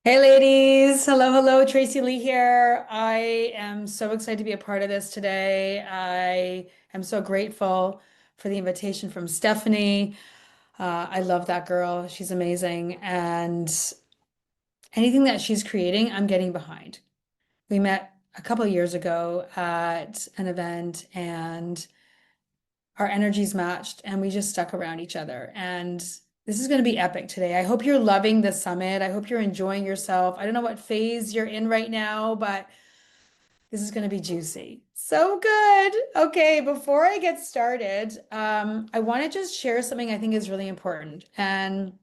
Hey ladies, hello, hello, Tracy Lee here. I am so excited to be a part of this today. I am so grateful for the invitation from Stephanie. I love that girl. She's amazing. And anything that she's creating, I'm getting behind. We met a couple of years ago at an event and our energies matched and we just stuck around each other. And this is going to be epic today. I hope you're loving the summit. I hope you're enjoying yourself. I don't know what phase you're in right now, but this is going to be juicy. So good. Okay, before I get started, I want to just share something I think is really important. And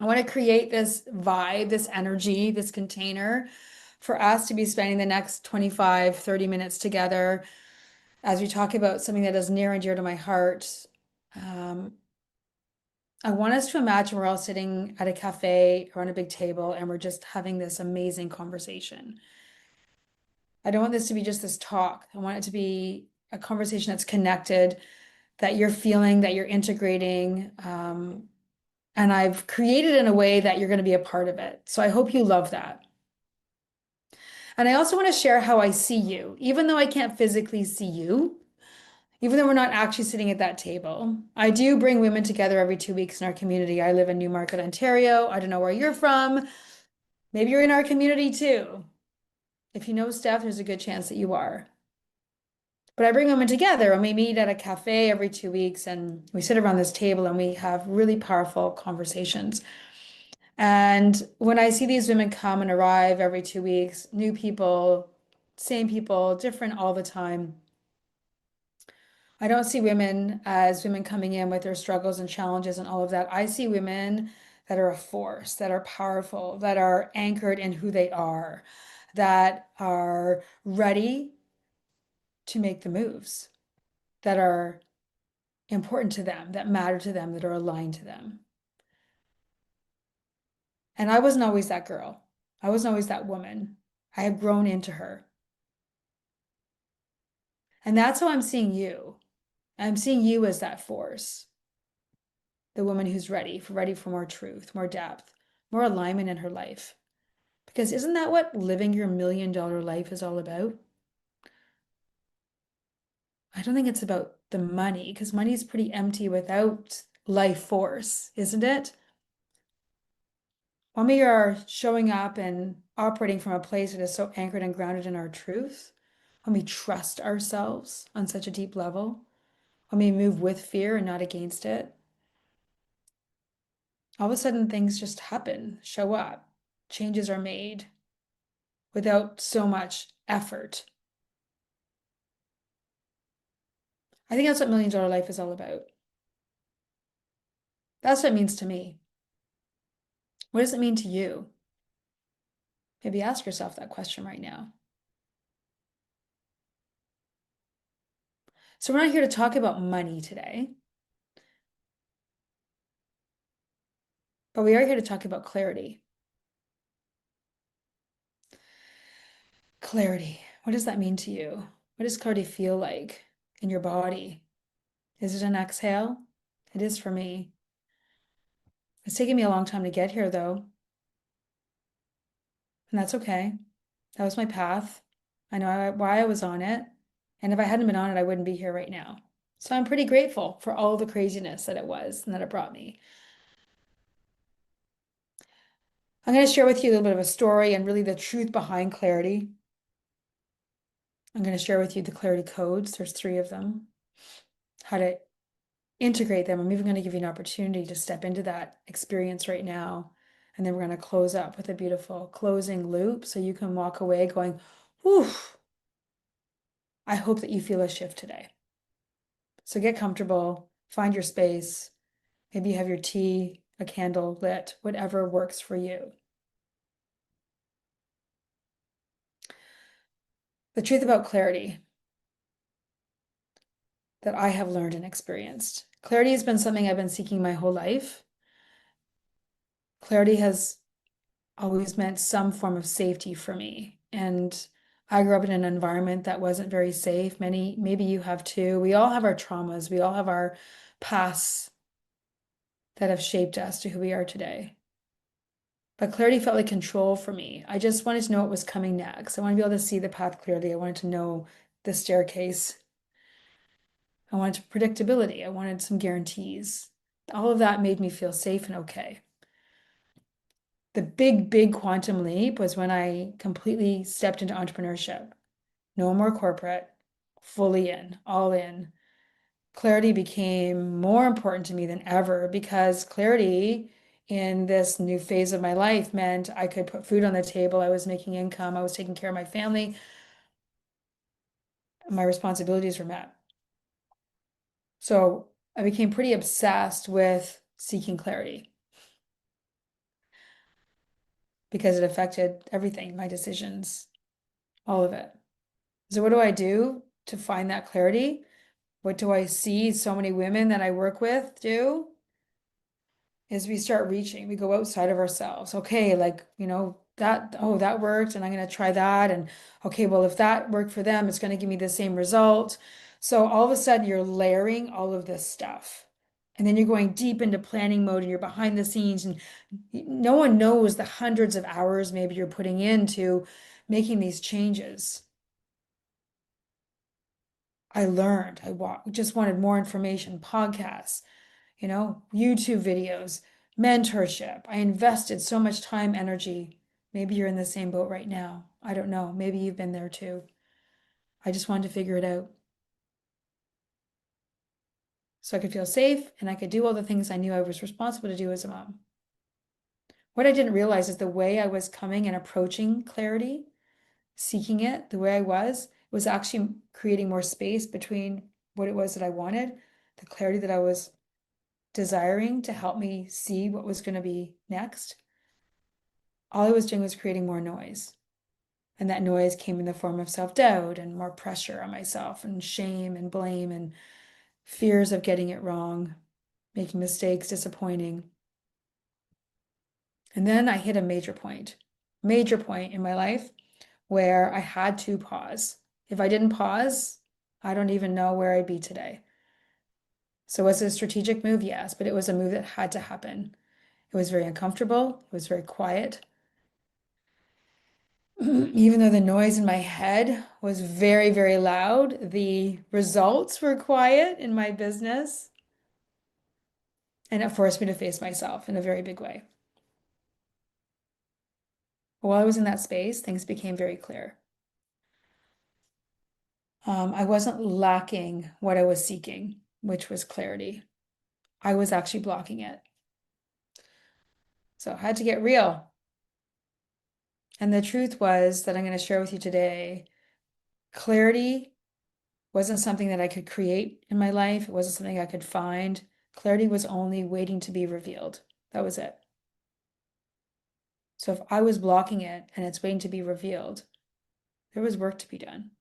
I want to create this vibe, this energy, this container for us to be spending the next 25, 30 minutes together as we talk about something that is near and dear to my heart. Um, I want us to imagine we're all sitting at a cafe around a big table and we're just having this amazing conversation. I don't want this to be just this talk. I want it to be a conversation that's connected, that you're feeling, that you're integrating. And I've created in a way that you're going to be a part of it. So I hope you love that. And I also want to share how I see you, even though I can't physically see you. Even though we're not actually sitting at that table, I do bring women together every 2 weeks in our community. I live in Newmarket, Ontario. I don't know where you're from. Maybe you're in our community too. If you know Steph, there's a good chance that you are. But I bring women together and we meet at a cafe every 2 weeks and we sit around this table and we have really powerful conversations. And when I see these women come and arrive every 2 weeks, new people, same people, different all the time. I don't see women as women coming in with their struggles and challenges and all of that. I see women that are a force, that are powerful, that are anchored in who they are, that are ready to make the moves, that are important to them, that matter to them, that are aligned to them. And I wasn't always that girl. I wasn't always that woman. I have grown into her. And that's how I'm seeing you. I'm seeing you as that force, the woman who's ready for more truth, more depth, more alignment in her life. Because isn't that what living your $1 million life is all about? I don't think it's about the money, because money is pretty empty without life force, isn't it? When we are showing up and operating from a place that is so anchored and grounded in our truth, when we trust ourselves on such a deep level, when we move with fear and not against it, all of a sudden things just happen, show up, changes are made without so much effort. I think that's what $1 million life is all about. That's what it means to me. What does it mean to you? Maybe ask yourself that question right now. So, we're not here to talk about money today, but we are here to talk about clarity. Clarity. What does that mean to you? What does clarity feel like in your body? Is it an exhale? It is for me. It's taken me a long time to get here, though, and that's okay. That was my path. I know why I was on it. And if I hadn't been on it, I wouldn't be here right now. So I'm pretty grateful for all the craziness that it was and that it brought me. I'm going to share with you a little bit of a story and really the truth behind clarity. I'm going to share with you the clarity codes. There's 3 of them, how to integrate them. I'm even going to give you an opportunity to step into that experience right now. And then we're going to close up with a beautiful closing loop so you can walk away going, whew, I hope that you feel a shift today. So get comfortable, find your space. Maybe you have your tea, a candle lit, whatever works for you. The truth about clarity that I have learned and experienced. Clarity has been something I've been seeking my whole life. Clarity has always meant some form of safety for me. And I grew up in an environment that wasn't very safe. Maybe you have too. We all have our traumas. We all have our pasts that have shaped us to who we are today. But clarity felt like control for me. I just wanted to know what was coming next. I wanted to be able to see the path clearly. I wanted to know the staircase. I wanted predictability. I wanted some guarantees. All of that made me feel safe and okay. The big, big quantum leap was when I completely stepped into entrepreneurship. No more corporate, fully in, all in. Clarity became more important to me than ever because clarity in this new phase of my life meant I could put food on the table. I was making income. I was taking care of my family. My responsibilities were met. So I became pretty obsessed with seeking clarity because it affected everything, my decisions, all of it. So what do I do to find that clarity? What do I see so many women that I work with do? Is we start reaching, we go outside of ourselves. Okay, like, that, oh, that worked, and I'm going to try that. And okay, well, if that worked for them, it's going to give me the same result. So all of a sudden, you're layering all of this stuff. And then you're going deep into planning mode and you're behind the scenes, and no one knows the hundreds of hours maybe you're putting into making these changes. I learned, just wanted more information, podcasts, YouTube videos, mentorship. I invested so much time, energy. Maybe you're in the same boat right now. I don't know. Maybe you've been there too. I just wanted to figure it out so I could feel safe and I could do all the things I knew I was responsible to do as a mom. What I didn't realize is the way I was coming and approaching clarity, seeking it, the way I was actually creating more space between what it was that I wanted, the clarity that I was desiring to help me see what was going to be next. All I was doing was creating more noise. And that noise came in the form of self-doubt and more pressure on myself and shame and blame and fears of getting it wrong, making mistakes, disappointing. And then I hit a major point in my life where I had to pause. If I didn't pause, I don't even know where I'd be today. So was it a strategic move? Yes, but it was a move that had to happen. It was very uncomfortable. It was very quiet. Even though the noise in my head was very, very loud, the results were quiet in my business. And it forced me to face myself in a very big way. While I was in that space, things became very clear. I wasn't lacking what I was seeking, which was clarity. I was actually blocking it. So I had to get real. And the truth was that I'm going to share with you today, clarity wasn't something that I could create in my life. It wasn't something I could find. Clarity was only waiting to be revealed. That was it. So if I was blocking it and it's waiting to be revealed, there was work to be done.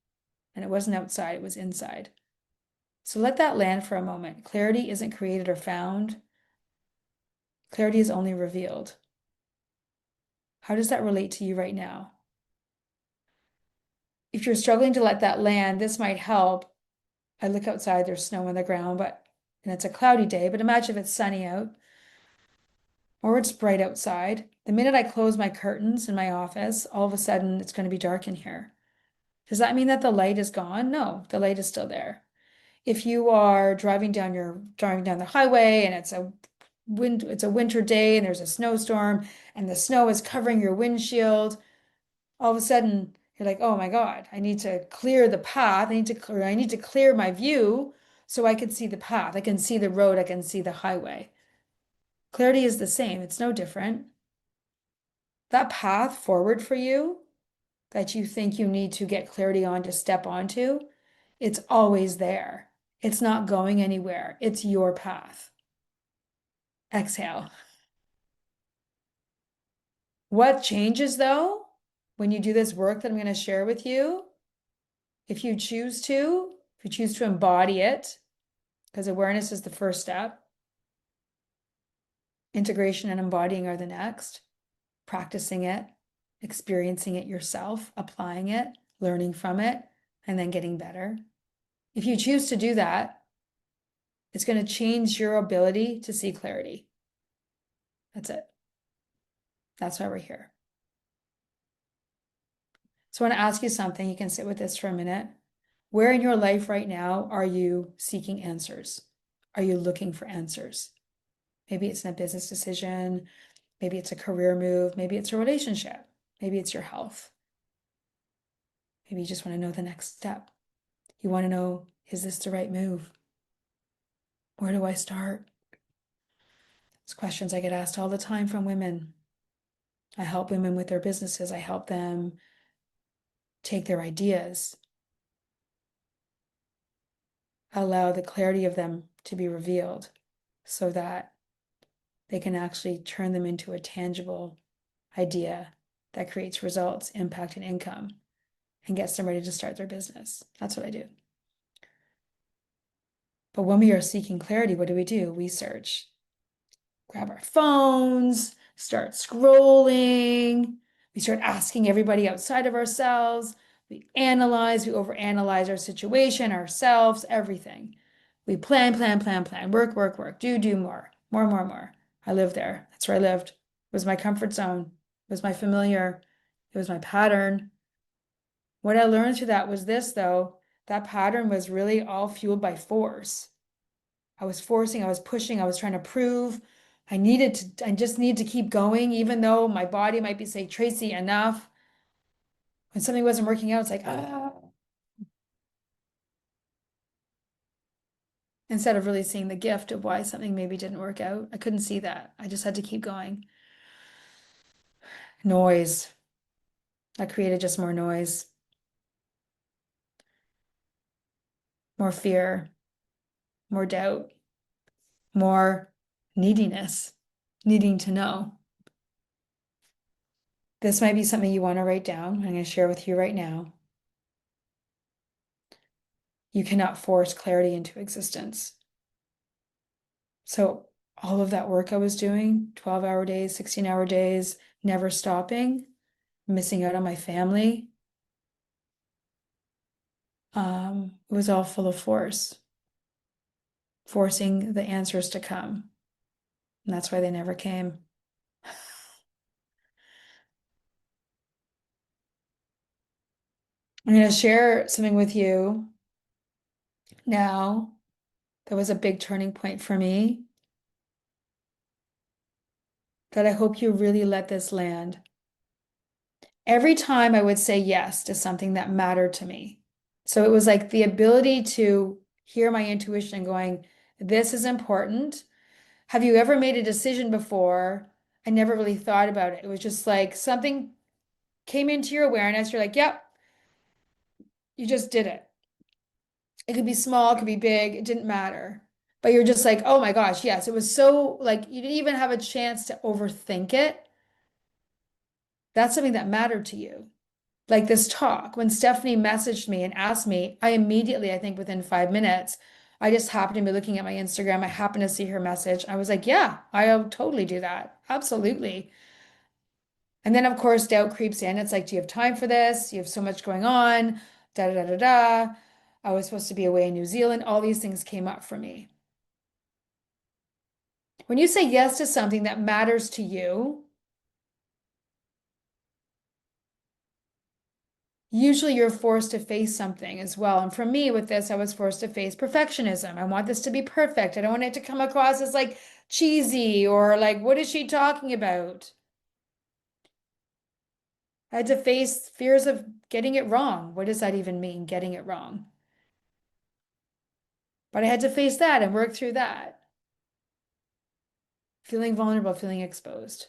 And it wasn't outside, it was inside. So let that land for a moment. Clarity isn't created or found. Clarity is only revealed. How does that relate to you right now? If you're struggling to let that land, this might help. I look outside, there's snow on the ground, and it's a cloudy day, but imagine if it's sunny out or it's bright outside. The minute I close my curtains in my office, all of a sudden it's going to be dark in here. Does that mean that the light is gone? No, the light is still there. If you are driving down the highway and it's a winter day and there's a snowstorm and the snow is covering your windshield, all of a sudden you're like, oh my God, I need to clear the path. I need to clear my view so I can see the path. I can see the road. I can see the highway. Clarity is the same. It's no different. That path forward for you that you think you need to get clarity on to step onto, it's always there. It's not going anywhere. It's your path. Exhale. What changes though when you do this work that I'm going to share with you? If you choose to embody it, because awareness is the first step, integration and embodying are the next, practicing it, experiencing it yourself, applying it, learning from it, and then getting better. If you choose to do that, it's going to change your ability to see clarity. That's it. That's why we're here. So I want to ask you something. You can sit with this for a minute. Where in your life right now are you seeking answers? Are you looking for answers? Maybe it's in a business decision. Maybe it's a career move. Maybe it's a relationship. Maybe it's your health. Maybe you just want to know the next step. You want to know, is this the right move? Where do I start? It's questions I get asked all the time from women. I help women with their businesses. I help them take their ideas, allow the clarity of them to be revealed so that they can actually turn them into a tangible idea that creates results, impact, and income and gets them ready to start their business. That's what I do. But when we are seeking clarity, what do? We search, grab our phones, start scrolling. We start asking everybody outside of ourselves. We analyze, we overanalyze our situation, ourselves, everything. We plan, work, do more. I lived there. That's where I lived. It was my comfort zone. It was my familiar. It was my pattern. What I learned through that was this, though. That pattern was really all fueled by force. I was forcing, I was pushing, I was trying to prove. I just needed to keep going, even though my body might be saying, Tracy, enough. When something wasn't working out, it's like, ah. Instead of really seeing the gift of why something maybe didn't work out, I couldn't see that. I just had to keep going. Noise. That created just more noise, more fear, more doubt, more neediness, needing to know. This might be something you want to write down. I'm going to share with you right now. You cannot force clarity into existence. So all of that work I was doing, 12-hour days, 16-hour days, never stopping, missing out on my family, it was all full of force, forcing the answers to come. And that's why they never came. I'm going to share something with you now that was a big turning point for me, that I hope you really let this land. Every time I would say yes to something that mattered to me. So it was like the ability to hear my intuition going, this is important. Have you ever made a decision before? I never really thought about it. It was just like something came into your awareness. You're like, yep, you just did it. It could be small, it could be big, it didn't matter. But you're just like, oh my gosh, yes. It was so like you didn't even have a chance to overthink it. That's something that mattered to you. Like this talk, when Stephanie messaged me and asked me, I immediately, I think within 5 minutes, I just happened to be looking at my Instagram. I happened to see her message. I was like, yeah, I'll totally do that. Absolutely. And then, of course, doubt creeps in. It's like, do you have time for this? You have so much going on. Da da da da da. I was supposed to be away in New Zealand. All these things came up for me. When you say yes to something that matters to you, usually you're forced to face something as well. And for me, with this, I was forced to face perfectionism. I want this to be perfect. I don't want it to come across as like cheesy or like, what is she talking about? I had to face fears of getting it wrong. What does that even mean, getting it wrong? But I had to face that and work through that. Feeling vulnerable, feeling exposed,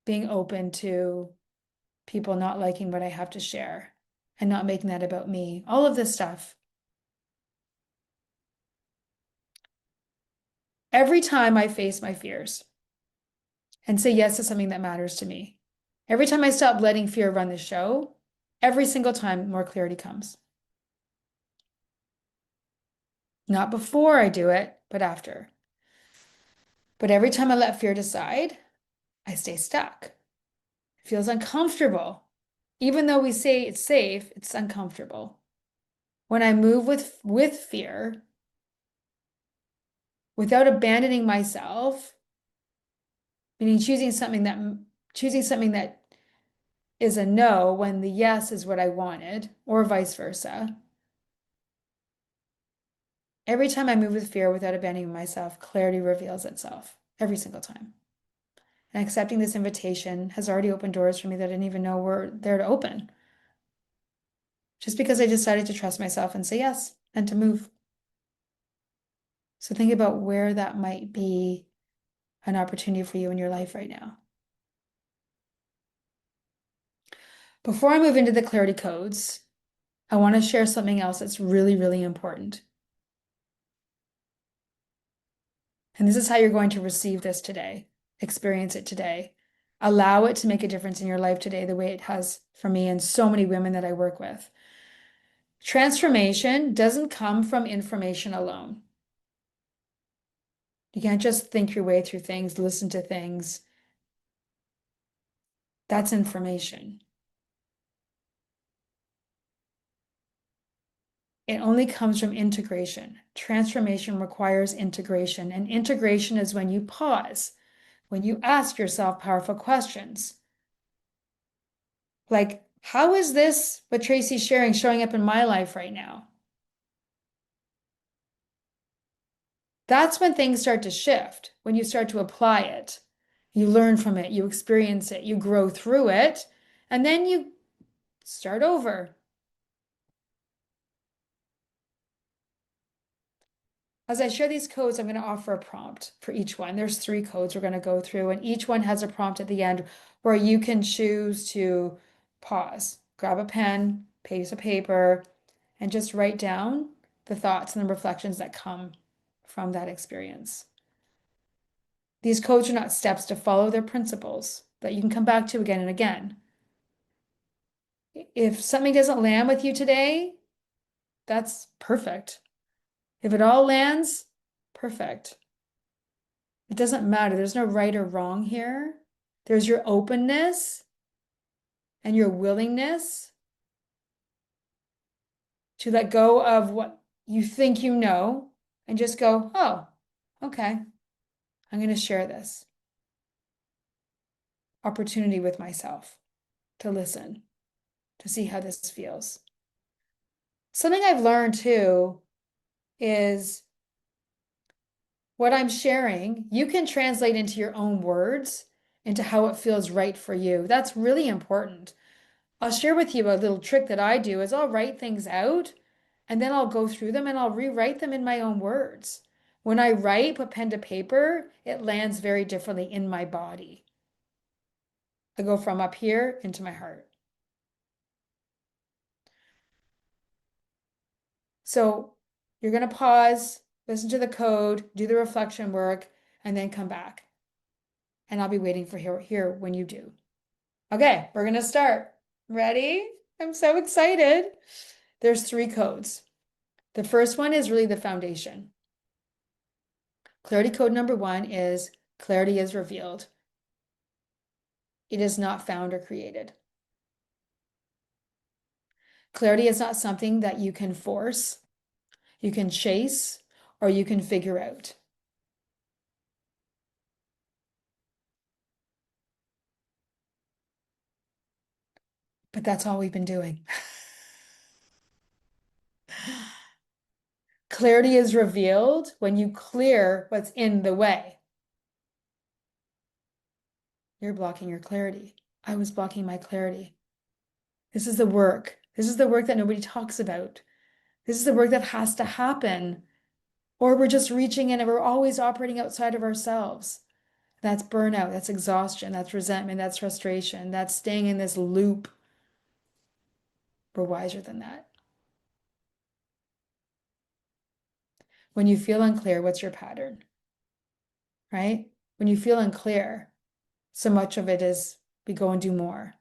being open to people not liking what I have to share and not making that about me. All of this stuff. Every time I face my fears and say yes to something that matters to me, every time I stop letting fear run the show, every single time more clarity comes. Not before I do it, but after. But every time I let fear decide, I stay stuck. It feels uncomfortable. Even though we say it's safe, it's uncomfortable. When I move with fear, without abandoning myself, meaning choosing something that choosing something that is a no when the yes is what I wanted, or vice versa. Every time I move with fear without abandoning myself, clarity reveals itself every single time. And accepting this invitation has already opened doors for me that I didn't even know were there to open. Just because I decided to trust myself and say yes and to move. So think about where that might be an opportunity for you in your life right now. Before I move into the clarity codes, I want to share something else that's really, really important. And this is how you're going to receive this today, experience it today. Allow it to make a difference in your life today, the way it has for me and so many women that I work with. Transformation doesn't come from information alone. You can't just think your way through things, listen to things. That's information. It only comes from integration. Transformation requires integration, and integration is when you pause, when you ask yourself powerful questions. Like, how is this, what Tracy's sharing, showing up in my life right now? That's when things start to shift, when you start to apply it. You learn from it, you experience it, you grow through it, and then you start over. As I share these codes, I'm going to offer a prompt for each one. There's 3 codes we're going to go through, and each one has a prompt at the end where you can choose to pause, grab a pen, piece of paper, and just write down the thoughts and the reflections that come from that experience. These codes are not steps to follow, they're principles that you can come back to again and again. If something doesn't land with you today, that's perfect. If it all lands, perfect. It doesn't matter. There's no right or wrong here. There's your openness and your willingness to let go of what you think you know and just go, oh, okay, I'm going to share this opportunity with myself to listen, to see how this feels. Something I've learned too is what I'm sharing, you can translate into your own words, into how it feels right for you. That's really important. I'll share with you a little trick that I do is I'll write things out and then I'll go through them and I'll rewrite them in my own words. When I write, put pen to paper, it lands very differently in my body. I go from up here into my heart. So you're going to pause, listen to the code, do the reflection work, and then come back. And I'll be waiting for here when you do. Okay, we're going to start. Ready? I'm so excited. There's 3 codes. The first one is really the foundation. Clarity code number 1 is clarity is revealed. It is not found or created. Clarity is not something that you can force, you can chase, or you can figure out. But that's all we've been doing. Clarity is revealed when you clear what's in the way. You're blocking your clarity. I was blocking my clarity. This is the work. This is the work that nobody talks about. This is the work that has to happen. Or we're just reaching in and we're always operating outside of ourselves. That's burnout, that's exhaustion, that's resentment, that's frustration, that's staying in this loop. We're wiser than that. When you feel unclear, what's your pattern? Right? When you feel unclear, so much of it is we go and do more.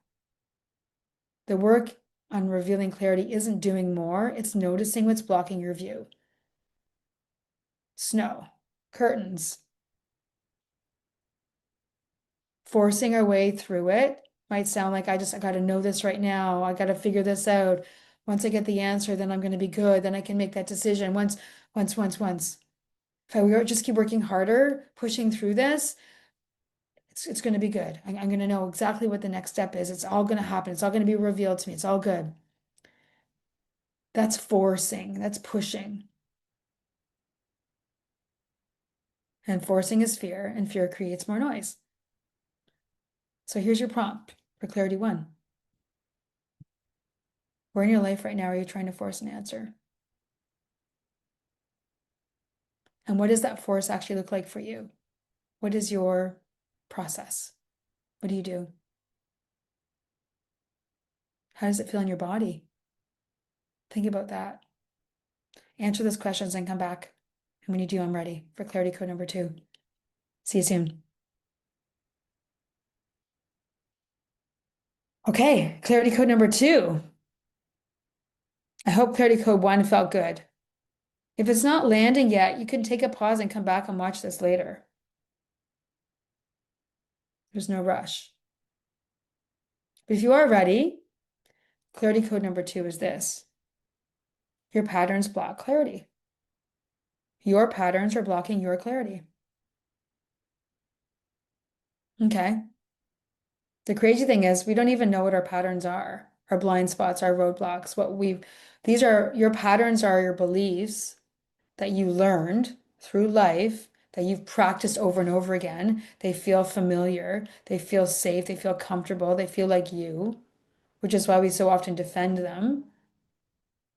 The work on revealing clarity isn't doing more, it's noticing what's blocking your view. Snow, curtains. Forcing our way through it might sound like I got to know this right now. I got to figure this out. Once I get the answer, then I'm going to be good. Then I can make that decision. Once. If I just keep working harder, pushing through this, It's going to be good. I'm going to know exactly what the next step is. It's all going to happen. It's all going to be revealed to me. It's all good. That's forcing. That's pushing. And forcing is fear, and fear creates more noise. So here's your prompt for clarity one. Where in your life right now are you trying to force an answer? And what does that force actually look like for you? What is your process? What do you do? How does it feel in your body? Think about that. Answer those questions and come back. And when you do, I'm ready for clarity code number 2. See you soon. Okay, clarity code number 2. I hope clarity code 1 felt good. If it's not landing yet, you can take a pause and come back and watch this later. There's no rush. But if you are ready, clarity code number 2 is this. Your patterns block clarity. Your patterns are blocking your clarity. Okay. The crazy thing is we don't even know what our patterns are, our blind spots, our roadblocks, these are your patterns are your beliefs that you learned through life, that you've practiced over and over again. They feel familiar, they feel safe, they feel comfortable, they feel like you, which is why we so often defend them.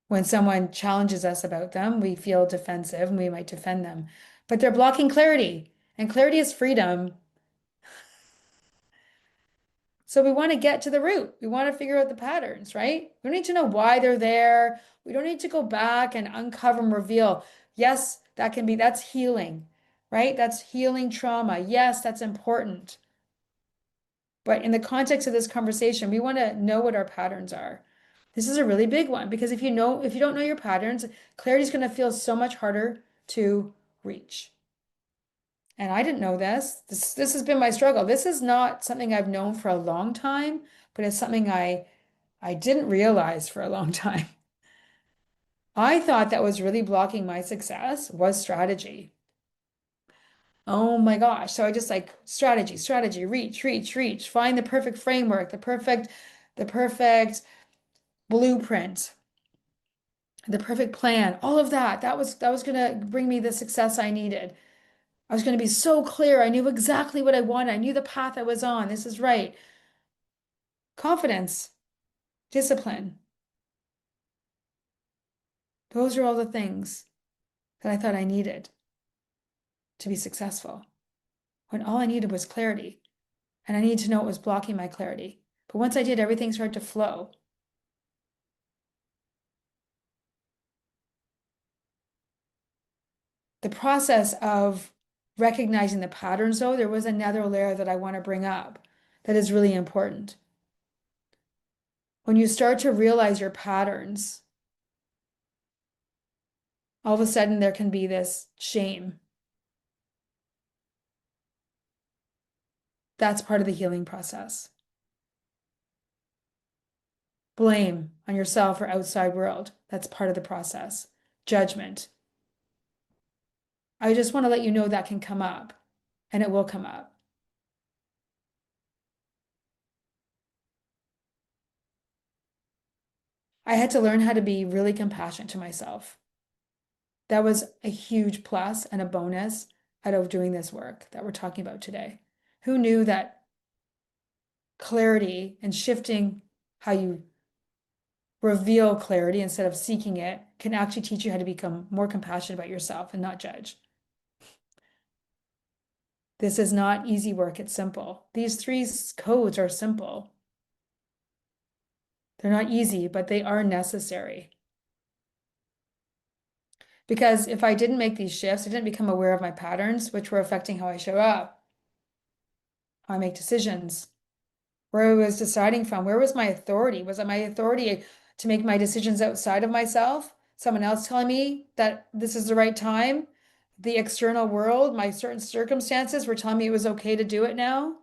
When someone challenges us about them, we feel defensive and we might defend them. But they're blocking clarity, and clarity is freedom. So we want to get to the root. We want to figure out the patterns, right? We don't need to know why they're there. We don't need to go back and uncover and reveal. Yes, that's healing, right? That's healing trauma. Yes, that's important. But in the context of this conversation, we want to know what our patterns are. This is a really big one because if you don't know your patterns, clarity is going to feel so much harder to reach. And I didn't know this. This has been my struggle. This is not something I've known for a long time, but it's something I didn't realize for a long time. I thought that was really blocking my success was strategy. Oh my gosh. So I just like strategy, reach, find the perfect framework, the perfect blueprint, the perfect plan, all of that. That was gonna bring me the success I needed. I was going to be so clear. I knew exactly what I wanted. I knew the path I was on. This is right. Confidence, discipline. Those are all the things that I thought I needed to be successful. When all I needed was clarity. And I needed to know what was blocking my clarity. But once I did, everything started to flow. The process of recognizing the patterns, though, there was another layer that I want to bring up that is really important. When you start to realize your patterns, all of a sudden there can be this shame. That's part of the healing process. Blame on yourself or outside world. That's part of the process. Judgment. I just want to let you know that can come up, and it will come up. I had to learn how to be really compassionate to myself. That was a huge plus and a bonus out of doing this work that we're talking about today. Who knew that clarity and shifting how you reveal clarity instead of seeking it can actually teach you how to become more compassionate about yourself and not judge? This is not easy work, it's simple. These 3 codes are simple. They're not easy, but they are necessary. Because if I didn't make these shifts, I didn't become aware of my patterns, which were affecting how I show up, how I make decisions, where I was deciding from, where was my authority? Was it my authority to make my decisions outside of myself? Someone else telling me that this is the right time? The external world, my certain circumstances were telling me it was okay to do it now?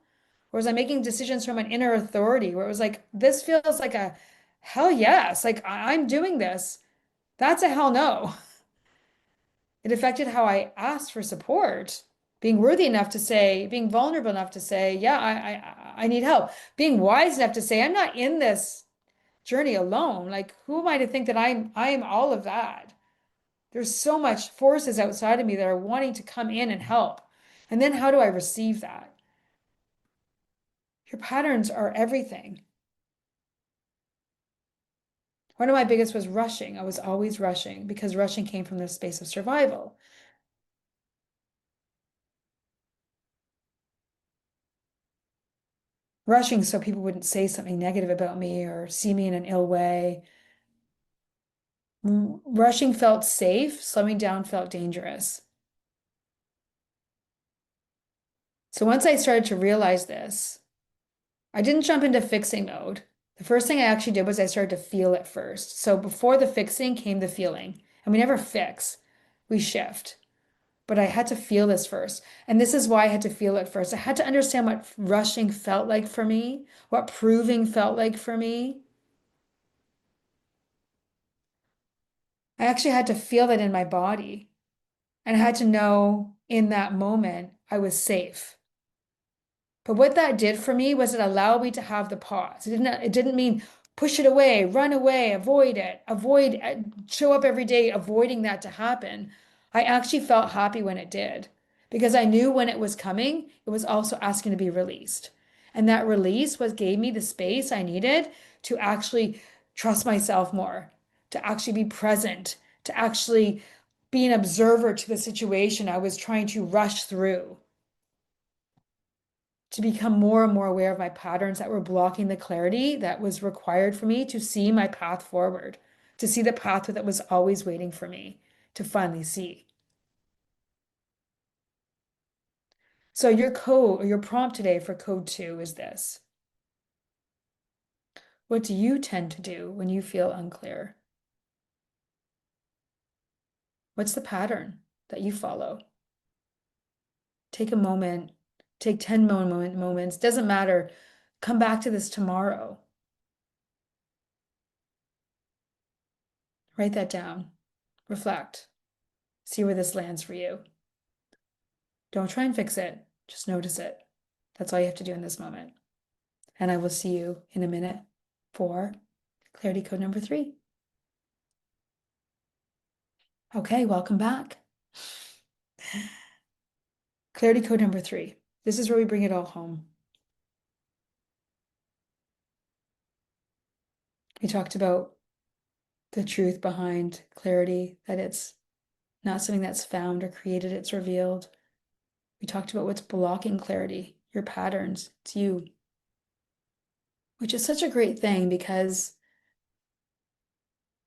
Or was I making decisions from an inner authority where it was like, this feels like a hell yes, like I'm doing this. That's a hell no. It affected how I asked for support. being worthy enough to say, being vulnerable enough to say, yeah, I need help, being wise enough to say, I'm not in this journey alone. Like, who am I to think that I am all of that? There's so much forces outside of me that are wanting to come in and help. And then how do I receive that? Your patterns are everything. One of my biggest was rushing. I was always rushing because rushing came from the space of survival. Rushing so people wouldn't say something negative about me or see me in an ill way. Rushing felt safe, slowing down felt dangerous. So once I started to realize this, I didn't jump into fixing mode. The first thing I actually did was I started to feel it first. So before the fixing came the feeling. And we never fix, we shift. But I had to feel this first. And this is why I had to feel it first. I had to understand what rushing felt like for me, what proving felt like for me. I actually had to feel that in my body. And I had to know in that moment I was safe. But what that did for me was it allowed me to have the pause. It didn't mean push it away, run away, avoid it, show up every day avoiding that to happen. I actually felt happy when it did because I knew when it was coming, it was also asking to be released. And that release was gave me the space I needed to actually trust myself more, to actually be present, to actually be an observer to the situation I was trying to rush through, to become more and more aware of my patterns that were blocking the clarity that was required for me to see my path forward, to see the path that was always waiting for me to finally see. So your code or your prompt today for code 2 is this. What do you tend to do when you feel unclear? What's the pattern that you follow? Take a moment, take 10 moments, doesn't matter. Come back to this tomorrow. Write that down. Reflect. See where this lands for you. Don't try and fix it. Just notice it. That's all you have to do in this moment. And I will see you in a minute for clarity code number 3. Okay, welcome back. Clarity code number 3. This is where we bring it all home. We talked about the truth behind clarity, that it's not something that's found or created, it's revealed. We talked about what's blocking clarity, your patterns, it's you, which is such a great thing because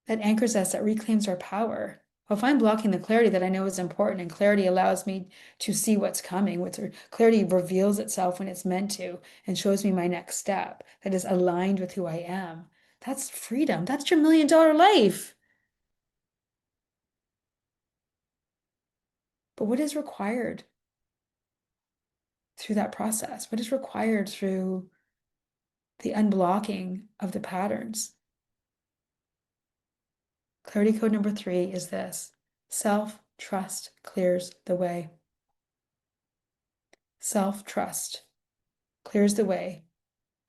that anchors us, that reclaims our power. Well, if I'm blocking the clarity that I know is important, and clarity allows me to see what's coming, clarity reveals itself when it's meant to and shows me my next step that is aligned with who I am. That's freedom. That's your $1 million life. But what is required through that process? What is required through the unblocking of the patterns? Clarity code number 3 is this: self-trust clears the way. Self-trust clears the way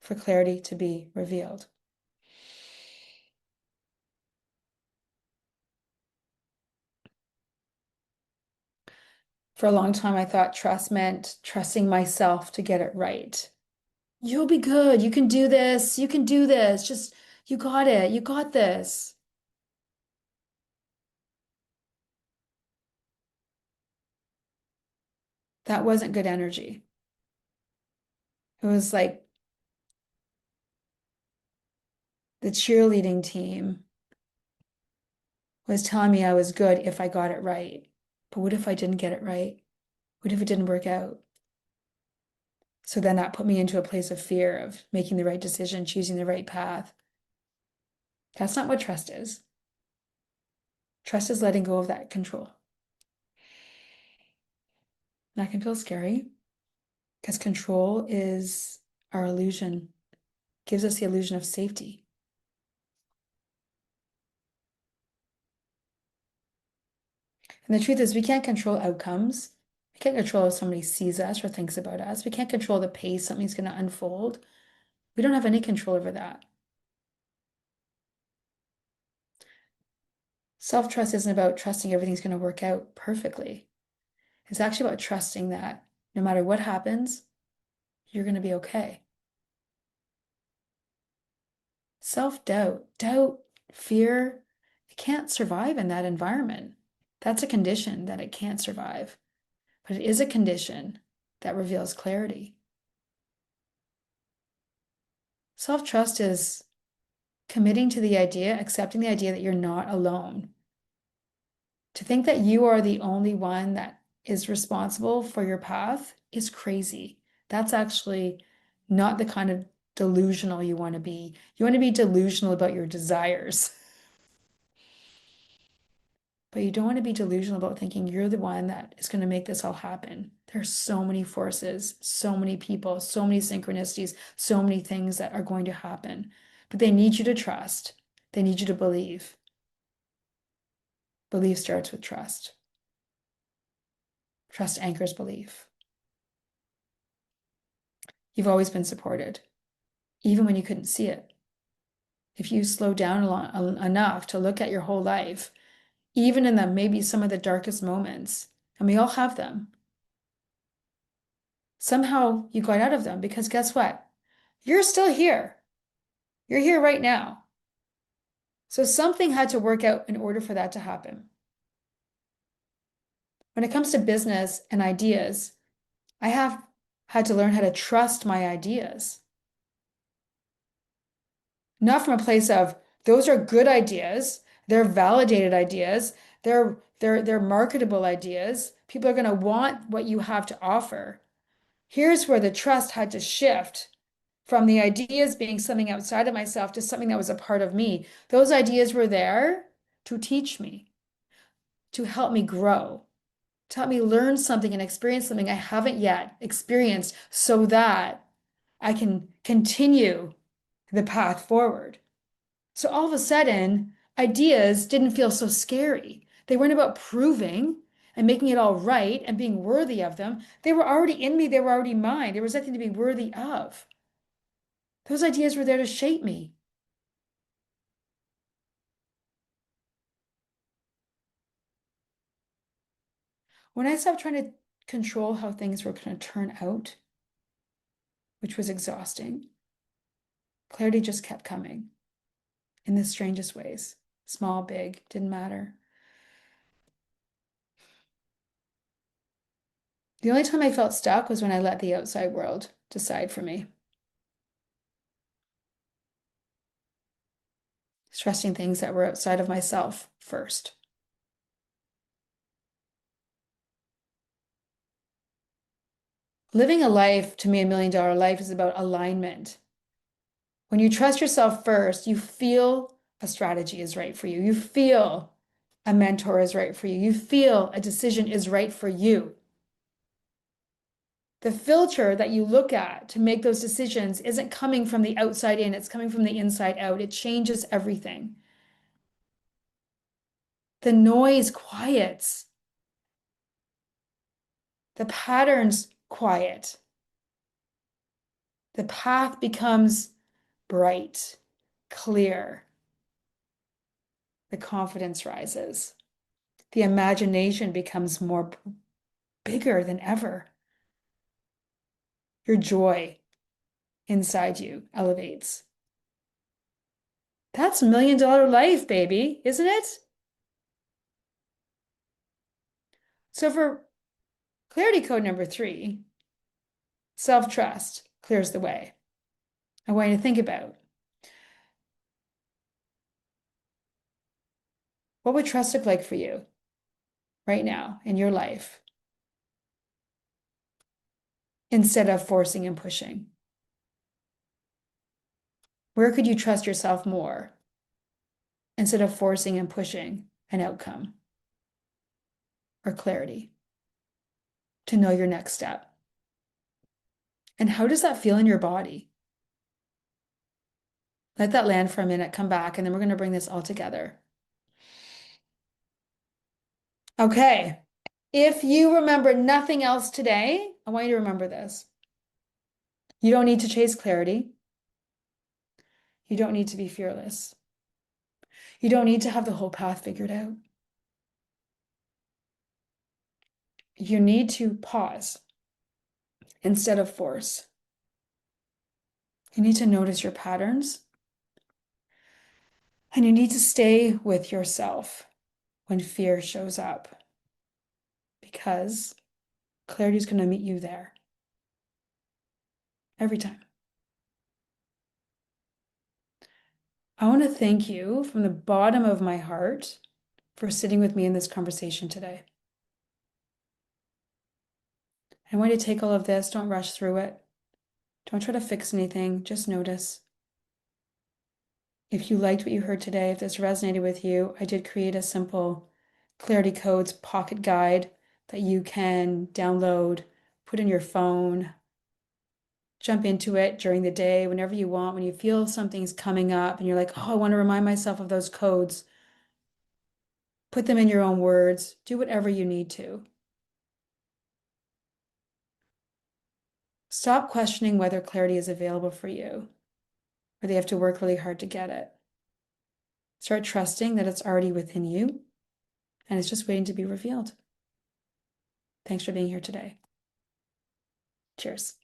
for clarity to be revealed. For a long time, I thought trust meant trusting myself to get it right. You'll be good. You can do this. You can do this. Just, you got it. You got this. That wasn't good energy. It was like the cheerleading team was telling me I was good if I got it right. But what if I didn't get it right? What if it didn't work out? So then that put me into a place of fear of making the right decision, choosing the right path. That's not what trust is. Trust is letting go of that control. That can feel scary because control is our illusion, gives us the illusion of safety. And the truth is, we can't control outcomes. We can't control if somebody sees us or thinks about us. We can't control the pace something's going to unfold. We don't have any control over that. Self-trust isn't about trusting everything's going to work out perfectly. It's actually about trusting that no matter what happens, you're going to be okay. Self-doubt, doubt, fear, it can't survive in that environment. That's a condition that it can't survive, but it is a condition that reveals clarity. Self-trust is committing to the idea, accepting the idea that you're not alone. To think that you are the only one that is responsible for your path is crazy. That's actually not the kind of delusional you want to be. You want to be delusional about your desires, but you don't want to be delusional about thinking you're the one that is going to make this all happen. There's so many forces, so many people, so many synchronicities, so many things that are going to happen, but they need you to trust. They need you to believe. Belief starts with trust. Trust anchors belief. You've always been supported, even when you couldn't see it. If you slow down enough to look at your whole life, even in the maybe some of the darkest moments, and we all have them, somehow you got out of them because guess what? You're still here. You're here right now. So something had to work out in order for that to happen. When it comes to business and ideas, I have had to learn how to trust my ideas. Not from a place of those are good ideas, they're validated ideas, they're marketable ideas. People are going to want what you have to offer. Here's where the trust had to shift from the ideas being something outside of myself to something that was a part of me. Those ideas were there to teach me, to help me grow, to help me learn something and experience something I haven't yet experienced so that I can continue the path forward. So all of a sudden, ideas didn't feel so scary. They weren't about proving and making it all right and being worthy of them. They were already in me, they were already mine. There was nothing to be worthy of. Those ideas were there to shape me. When I stopped trying to control how things were going to turn out, which was exhausting, clarity just kept coming in the strangest ways. Small, big, didn't matter. The only time I felt stuck was when I let the outside world decide for me. Trusting things that were outside of myself first. Living a life, to me, $1 million life is about alignment. When you trust yourself first, you feel a strategy is right for you. You feel a mentor is right for you. You feel a decision is right for you. The filter that you look at to make those decisions isn't coming from the outside in, it's coming from the inside out. It changes everything. The noise quiets, the patterns quiet, the path becomes bright, clear, the confidence rises, the imagination becomes more bigger than ever. Your joy inside you elevates. That's $1 million life, baby, isn't it? So for clarity code number 3, self-trust clears the way. I want you to think about what would trust look like for you right now in your life instead of forcing and pushing. Where could you trust yourself more instead of forcing and pushing an outcome or clarity to know your next step? And how does that feel in your body? Let that land for a minute, come back, and then we're going to bring this all together. Okay. If you remember nothing else today, I want you to remember this. You don't need to chase clarity. You don't need to be fearless. You don't need to have the whole path figured out. You need to pause instead of force. You need to notice your patterns, and you need to stay with yourself when fear shows up, because clarity is going to meet you there every time. I want to thank you from the bottom of my heart for sitting with me in this conversation today. I want you to take all of this, don't rush through it. Don't try to fix anything, just notice. If you liked what you heard today, if this resonated with you, I did create a simple Clarity Codes pocket guide that you can download, put in your phone, jump into it during the day, whenever you want, when you feel something's coming up and you're like, oh, I want to remind myself of those codes. Put them in your own words, do whatever you need to. Stop questioning whether clarity is available for you, or they have to work really hard to get it. Start trusting that it's already within you and it's just waiting to be revealed. Thanks for being here today. Cheers.